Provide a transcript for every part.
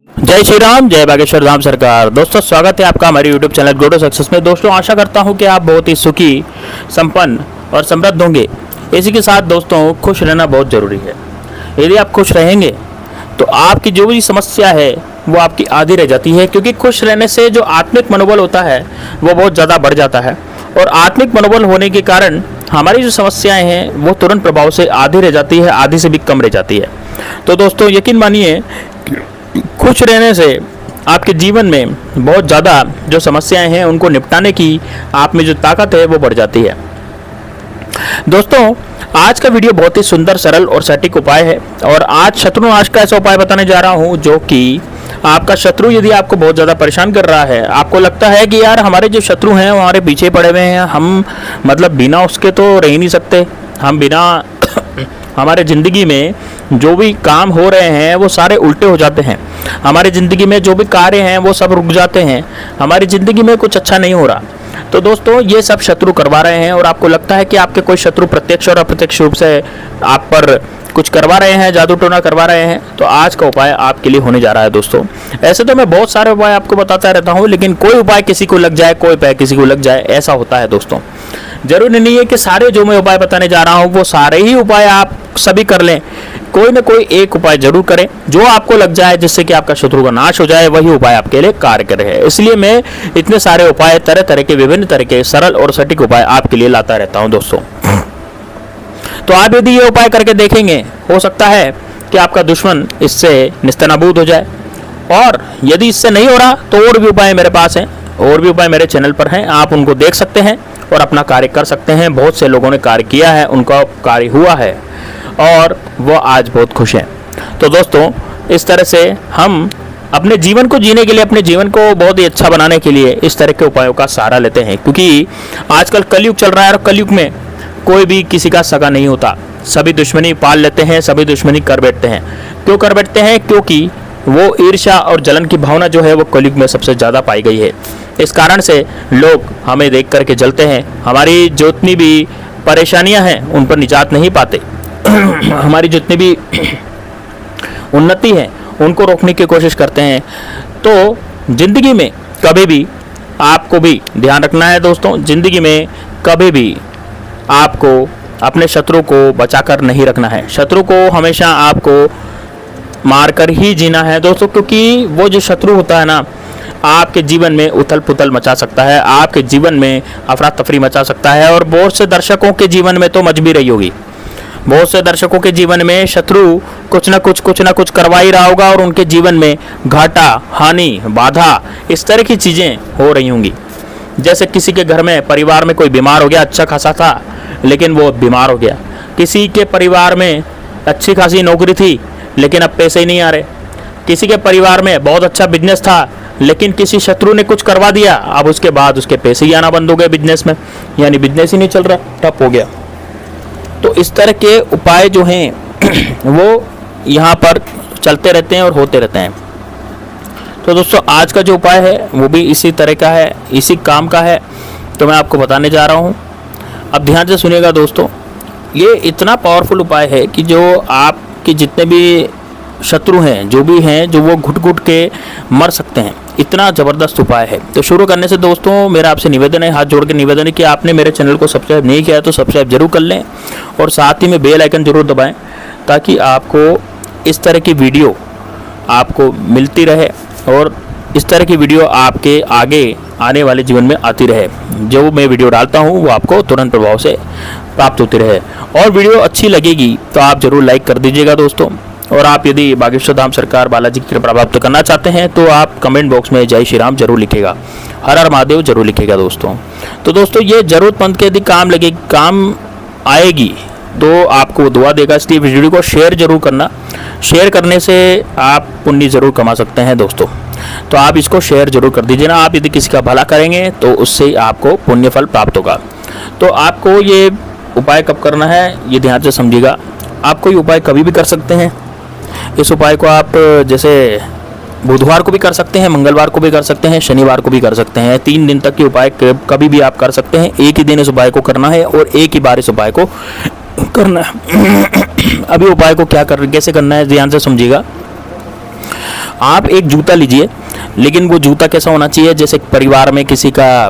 जय श्री राम, जय बागेश्वर धाम सरकार। दोस्तों, स्वागत है आपका हमारे YouTube channel go to success में। दोस्तों, आशा करता हूं कि आप बहुत ही सुखी, संपन्न और समृद्ध होंगे। इसी के साथ दोस्तों, खुश रहना बहुत ज़रूरी है। यदि आप खुश रहेंगे तो आपकी जो भी समस्या है वो आपकी आधी रह जाती है, क्योंकि खुश रहने से जो आत्मिक मनोबल होता है वो बहुत ज़्यादा बढ़ जाता है। और आत्मिक मनोबल होने के कारण हमारी जो समस्याएं हैं वो तुरंत प्रभाव से आधी रह जाती है, आधी से भी कम रह जाती है। तो दोस्तों, यकीन मानिए, खुश रहने से आपके जीवन में बहुत ज़्यादा जो समस्याएं हैं उनको निपटाने की आप में जो ताकत है वो बढ़ जाती है। दोस्तों, आज का वीडियो बहुत ही सुंदर, सरल और सटीक उपाय है। और आज शत्रुनाश का ऐसा उपाय बताने जा रहा हूं जो कि आपका शत्रु यदि आपको बहुत ज़्यादा परेशान कर रहा है, आपको लगता है कि यार हमारे जो शत्रु हैं वो हमारे पीछे पड़े हुए हैं, हम मतलब बिना उसके तो रह ही नहीं सकते, हम बिना हमारे ज़िंदगी में जो भी काम हो रहे हैं वो सारे उल्टे हो जाते हैं, हमारी ज़िंदगी में जो भी कार्य हैं वो सब रुक जाते हैं, हमारी ज़िंदगी में कुछ अच्छा नहीं हो रहा। तो दोस्तों, ये सब शत्रु करवा रहे हैं और आपको लगता है कि आपके कोई शत्रु प्रत्यक्ष और अप्रत्यक्ष रूप से आप पर कुछ करवा रहे हैं, जादू टोना करवा रहे हैं। तो आज का उपाय आपके लिए होने जा रहा है। दोस्तों, ऐसे तो मैं बहुत सारे उपाय आपको बताता रहता हूँ, लेकिन कोई उपाय किसी को लग जाए, कोई उपाय किसी को लग जाए, ऐसा होता है। दोस्तों, जरूरी नहीं है कि सारे जो मैं उपाय बताने जा रहा हूँ वो सारे ही उपाय आप सभी कर लें। कोई ना कोई एक उपाय जरूर करें जो आपको लग जाए, जिससे कि आपका शत्रु का नाश हो जाए, वही उपाय आपके लिए कार्य करे। इसलिए मैं इतने सारे उपाय, तरह तरह के, विभिन्न तरह के सरल और सटीक उपाय आपके लिए लाता रहता हूं। दोस्तों, तो आप यदि ये उपाय करके देखेंगे, हो सकता है कि आपका दुश्मन इससे निस्तनाबूद हो जाए। और यदि इससे नहीं हो रहा तो और भी उपाय मेरे पास हैं, और भी उपाय मेरे चैनल पर हैं, आप उनको देख सकते हैं और अपना कार्य कर सकते हैं। बहुत से लोगों ने कार्य किया है, उनका कार्य हुआ है और वो आज बहुत खुश हैं। तो दोस्तों, इस तरह से हम अपने जीवन को जीने के लिए, अपने जीवन को बहुत ही अच्छा बनाने के लिए इस तरह के उपायों का सहारा लेते हैं, क्योंकि आजकल कलयुग चल रहा है और कलयुग में कोई भी किसी का सगा नहीं होता। सभी दुश्मनी पाल लेते हैं, सभी दुश्मनी कर बैठते हैं। क्यों कर बैठते हैं? क्योंकि वो ईर्ष्या और जलन की भावना जो है वो कलयुग में सबसे ज़्यादा पाई गई है। इस कारण से लोग हमें देख करके जलते हैं, हमारी जितनी भी परेशानियां हैं उन पर निजात नहीं पाते, हमारी जितनी भी उन्नति है उनको रोकने की कोशिश करते हैं। तो जिंदगी में कभी भी आपको भी ध्यान रखना है। दोस्तों, जिंदगी में कभी भी आपको अपने शत्रु को बचाकर नहीं रखना है। शत्रु को हमेशा आपको मारकर ही जीना है दोस्तों, क्योंकि वो जो शत्रु होता है ना, आपके जीवन में उथल पुथल मचा सकता है, आपके जीवन में अफरा तफरी मचा सकता है। और बहुत से दर्शकों के जीवन में तो मच भी रही होगी। बहुत से दर्शकों के जीवन में शत्रु कुछ ना कुछ करवा ही रहा होगा और उनके जीवन में घाटा, हानि, बाधा, इस तरह की चीज़ें हो रही होंगी। जैसे किसी के घर में, परिवार में कोई बीमार हो गया, अच्छा खासा था लेकिन वो बीमार हो गया। किसी के परिवार में अच्छी खासी नौकरी थी लेकिन अब पैसे ही नहीं आ रहे। किसी के परिवार में बहुत अच्छा बिजनेस था लेकिन किसी शत्रु ने कुछ करवा दिया, अब उसके बाद उसके पैसे ही आना बंद हो गए बिजनेस में, यानी बिजनेस ही नहीं चल रहा, ठप हो गया। तो इस तरह के उपाय जो हैं वो यहाँ पर चलते रहते हैं और होते रहते हैं। तो दोस्तों, आज का जो उपाय है वो भी इसी तरह का है, इसी काम का है, तो मैं आपको बताने जा रहा हूँ। अब ध्यान से सुनिएगा दोस्तों, ये इतना पावरफुल उपाय है कि जो आपके जितने भी शत्रु हैं, जो भी हैं, जो वो घुट घुट के मर सकते हैं, इतना ज़बरदस्त उपाय है। तो शुरू करने से दोस्तों, मेरा आपसे निवेदन है, हाथ जोड़ के निवेदन है कि आपने मेरे चैनल को सब्सक्राइब नहीं किया है तो सब्सक्राइब जरूर कर लें और साथ ही में बेल आइकन जरूर दबाएं, ताकि आपको इस तरह की वीडियो आपको मिलती रहे और इस तरह की वीडियो आपके आगे आने वाले जीवन में आती रहे। जो मैं वीडियो डालता हूँ वो आपको तुरंत प्रभाव से प्राप्त होती रहे। और वीडियो अच्छी लगेगी तो आप ज़रूर लाइक कर दीजिएगा दोस्तों। और आप यदि बागेश्वर धाम सरकार बालाजी की कृपा प्राप्त करना चाहते हैं तो आप कमेंट बॉक्स में जय श्री राम जरूर लिखेगा, हर हर महादेव जरूर लिखेगा दोस्तों। तो दोस्तों, ये ज़रूरतमंद के यदि काम आएगी तो आपको दुआ देगा, इसलिए वीडियो को शेयर जरूर करना। शेयर करने से आप पुण्य जरूर कमा सकते हैं दोस्तों। तो आप इसको शेयर जरूर कर दीजिए ना। आप यदि किसी का भला करेंगे तो उससे आपको पुण्य फल प्राप्त होगा। तो आपको ये उपाय कब करना है ये ध्यान से समझिएगा। आप कोई उपाय कभी भी कर सकते हैं। इस उपाय को आप जैसे बुधवार को भी कर सकते हैं, मंगलवार को भी कर सकते हैं, शनिवार को भी कर सकते हैं। 3 दिन तक के उपाय कभी भी आप कर सकते हैं। एक ही दिन इस उपाय को करना है और एक ही बार इस उपाय को करना है। अभी उपाय को कैसे करना है ध्यान से समझिएगा। आप एक जूता लीजिए, लेकिन वो जूता कैसा होना चाहिए, जैसे परिवार में किसी का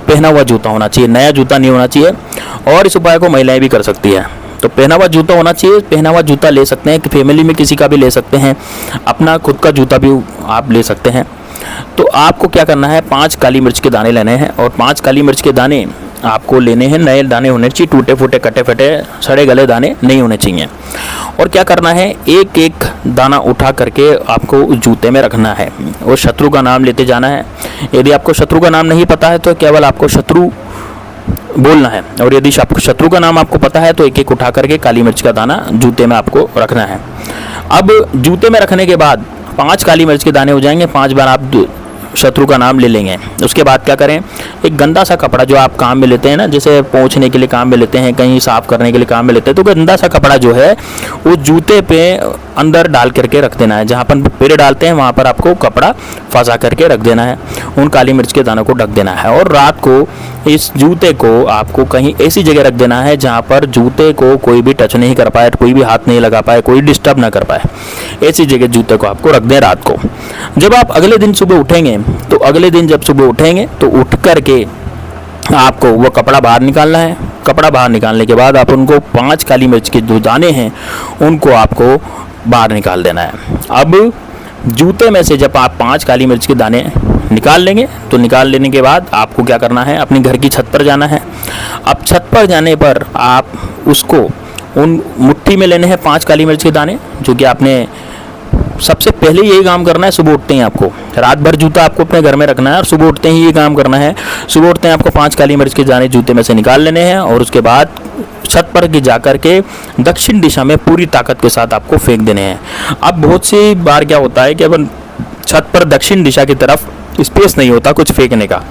पहना हुआ जूता होना चाहिए, नया जूता नहीं होना चाहिए। और इस उपाय को महिलाएं भी कर सकती है। तो पहना हुआ जूता होना चाहिए। पहना हुआ जूता ले सकते हैं कि फैमिली में किसी का भी ले सकते हैं, अपना खुद का जूता भी आप ले सकते हैं। तो आपको क्या करना है, 5 काली मिर्च के दाने लेने हैं और 5 काली मिर्च के दाने आपको लेने हैं, नए दाने होने चाहिए, टूटे फूटे कटे फटे सड़े गले दाने नहीं होने चाहिए। और क्या करना है, एक एक दाना उठा करके आपको उस जूते में रखना है और शत्रु का नाम लेते जाना है। यदि आपको शत्रु का नाम नहीं पता है तो केवल आपको शत्रु बोलना है, और यदि आपको शत्रु का नाम आपको पता है तो एक एक उठा करके काली मिर्च का दाना जूते में आपको रखना है। अब जूते में रखने के बाद 5 काली मिर्च के दाने हो जाएंगे, 5 बार आप शत्रु का नाम ले लेंगे। उसके बाद क्या करें, एक गंदा सा कपड़ा जो आप काम में लेते हैं ना, जैसे पोंछने के लिए काम में लेते हैं, कहीं साफ करने के लिए काम में लेते हैं, तो गंदा सा कपड़ा जो है वो जूते पे अंदर डाल करके रख देना है। जहाँ पर पैर डालते हैं वहाँ पर आपको कपड़ा फंसा करके रख देना है, उन काली मिर्च के दानों को ढक देना है। और रात को इस जूते को आपको कहीं ऐसी जगह रख देना है जहाँ पर जूते को कोई भी टच नहीं कर पाए, कोई भी हाथ नहीं लगा पाए, कोई डिस्टर्ब ना कर पाए। ऐसी जगह जूते को आपको रख दें रात को। जब आप अगले दिन सुबह उठेंगे तो अगले दिन जब सुबह उठेंगे तो उठ करके आपको वो कपड़ा बाहर निकालना है। कपड़ा बाहर निकालने के बाद आप उनको 5 काली मिर्च के जो दाने हैं उनको आपको बाहर निकाल देना है। अब जूते में से जब आप 5 काली मिर्च के दाने निकाल लेंगे तो निकाल लेने के बाद आपको क्या करना है, अपने घर की छत पर जाना है। अब छत पर जाने पर आप उसको उन मुट्ठी में लेने हैं 5 काली मिर्च के दाने, जो कि आपने सबसे पहले यही काम करना है। सुबह उठते ही आपको रात भर जूता आपको अपने घर में रखना है और सुबह उठते ही ये काम करना है। सुबह उठते हैं आपको 5 काली मिर्च के दाने जूते में से निकाल लेने हैं और उसके बाद छत पर जा करके दक्षिण दिशा में पूरी ताकत के साथ आपको फेंक देने हैं। अब बहुत सी बार क्या होता है कि अपन छत पर दक्षिण दिशा की तरफ स्पेस नहीं होता कुछ फेंकने का,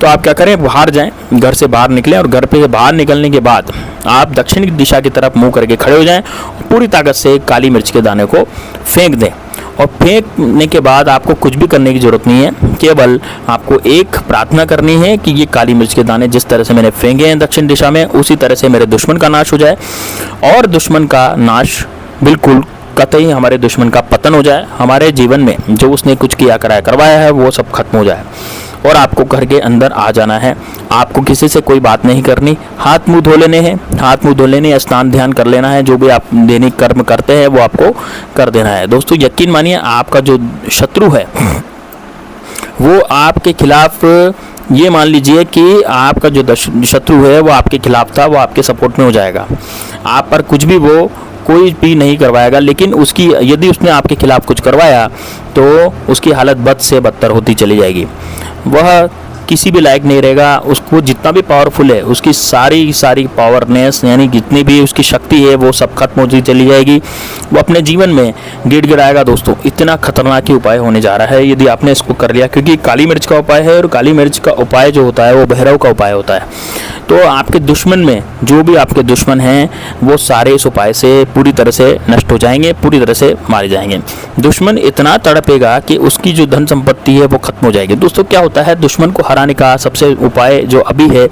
तो आप क्या करें, बाहर जाएं, घर से बाहर निकलें और घर पे बाहर निकलने के बाद आप दक्षिण दिशा की तरफ मुंह करके खड़े हो जाएं और पूरी ताकत से काली मिर्च के दाने को फेंक दें। और फेंकने के बाद आपको कुछ भी करने की ज़रूरत नहीं है, केवल आपको एक प्रार्थना करनी है कि ये काली मिर्च के दाने जिस तरह से मैंने फेंके हैं दक्षिण दिशा में, उसी तरह से मेरे दुश्मन का नाश हो जाए और दुश्मन का नाश बिल्कुल कतई हमारे दुश्मन का पतन हो जाए। हमारे जीवन में जो उसने कुछ किया कराया करवाया है वो सब खत्म हो जाए और आपको घर के अंदर आ जाना है। आपको किसी से कोई बात नहीं करनी, हाथ मुंह धो लेने हैं, हाथ मुंह धो लेने, स्नान ध्यान कर लेना है, जो भी आप दैनिक कर्म करते हैं वो आपको कर देना है। दोस्तों यकीन मानिए, आपका जो शत्रु है वो आपके खिलाफ, ये मान लीजिए कि आपका जो शत्रु है वो आपके खिलाफ था, वो आपके सपोर्ट में हो जाएगा। आप पर कुछ भी वो कोई भी नहीं करवाएगा, लेकिन उसकी यदि उसने आपके खिलाफ कुछ करवाया तो उसकी हालत बद से बदतर होती चली जाएगी। वह किसी भी लायक नहीं रहेगा। उसको जितना भी पावरफुल है उसकी सारी पावरनेस यानी जितनी भी उसकी शक्ति है वो सब खत्म होती चली जाएगी। वो अपने जीवन में गिड़गिड़ाएगा। दोस्तों इतना खतरनाक ही उपाय होने जा रहा है यदि आपने इसको कर लिया, क्योंकि काली मिर्च का उपाय है और काली मिर्च का उपाय जो होता है वो भैरव का उपाय होता है। तो आपके दुश्मन में जो भी आपके दुश्मन हैं वो सारे इस उपाय से पूरी तरह से नष्ट हो जाएंगे, पूरी तरह से मारे जाएंगे। दुश्मन इतना तड़पेगा कि उसकी जो धन संपत्ति है वो खत्म हो जाएगी। दोस्तों क्या होता है, दुश्मन को हराने का सबसे उपाय जो अभी है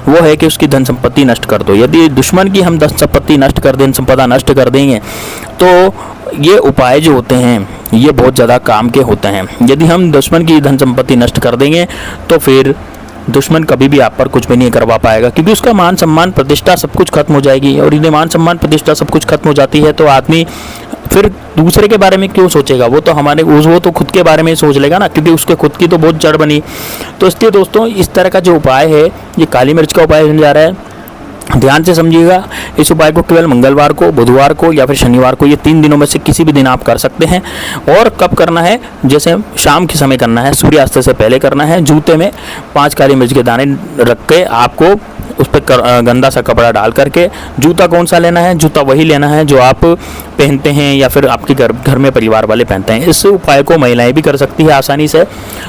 वो है कि उसकी धन संपत्ति नष्ट कर दो। यदि दुश्मन की हम धन संपत्ति नष्ट कर दें, संपदा नष्ट कर देंगे, तो ये उपाय जो होते हैं ये बहुत ज़्यादा काम के होते हैं। यदि हम दुश्मन की धन संपत्ति नष्ट कर देंगे तो फिर दुश्मन कभी भी आप पर कुछ भी नहीं करवा पाएगा, क्योंकि उसका मान सम्मान प्रतिष्ठा सब कुछ खत्म हो जाएगी। और यदि मान सम्मान प्रतिष्ठा सब कुछ खत्म हो जाती है तो आदमी फिर दूसरे के बारे में क्यों सोचेगा, वो तो खुद के बारे में ही सोच लेगा ना, क्योंकि उसके खुद की तो बहुत जड़ बनी। तो इसलिए दोस्तों इस तरह का जो उपाय है ये काली मिर्च का उपाय होने जा रहा है। ध्यान से समझिएगा। इस उपाय को केवल मंगलवार को, बुधवार को या फिर शनिवार को, ये 3 दिनों में से किसी भी दिन आप कर सकते हैं। और कब करना है, जैसे शाम के समय करना है, सूर्यास्त से पहले करना है। जूते में 5 काली मिर्च के दाने रख के आपको उस पर गंदा सा कपड़ा डाल करके, जूता कौन सा लेना है, जूता वही लेना है जो आप पहनते हैं या फिर आपके घर में परिवार वाले पहनते हैं। इस उपाय को महिलाएं भी कर सकती है आसानी से,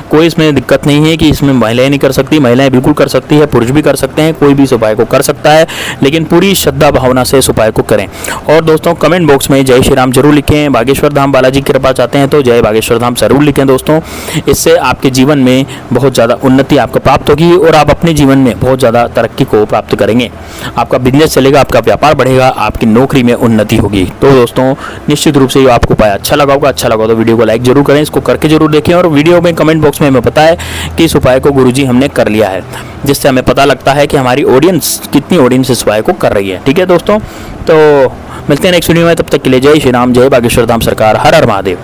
कोई इसमें दिक्कत नहीं है कि इसमें महिलाएं नहीं कर सकती। महिलाएं बिल्कुल कर सकती है, पुरुष भी कर सकते हैं, कोई भी इस उपाय को कर सकता है, लेकिन पूरी श्रद्धा भावना से इस उपाय को करें। और दोस्तों कमेंट बॉक्स में जय श्री राम जरूर लिखें। बागेश्वर धाम बालाजी की कृपा चाहते हैं तो जय बागेश्वर धाम जरूर लिखें। दोस्तों इससे आपके जीवन में बहुत ज़्यादा उन्नति आपको प्राप्त होगी और आप अपने जीवन में बहुत ज़्यादा तरक्की को को प्राप्त करेंगे। आपका बिजनेस चलेगा, आपका व्यापार बढ़ेगा, आपकी नौकरी में उन्नति होगी। तो दोस्तों निश्चित रूप से ये आपको उपाय अच्छा लगा होगा। अच्छा लगा तो वीडियो को लाइक जरूर करें, इसको करके जरूर देखें और वीडियो में कमेंट बॉक्स में हमें बताएं कि इस उपाय को गुरुजी हमने कर लिया है, जिससे हमें पता लगता है कि हमारी ऑडियंस कितनी ऑडियंस इस उपाय को कर रही है। ठीक है दोस्तों, तो मिलते हैं नेक्स्ट वीडियो में, तब तक के लिए जय श्री राम, जय बागेश्वर धाम सरकार, हर हर महादेव।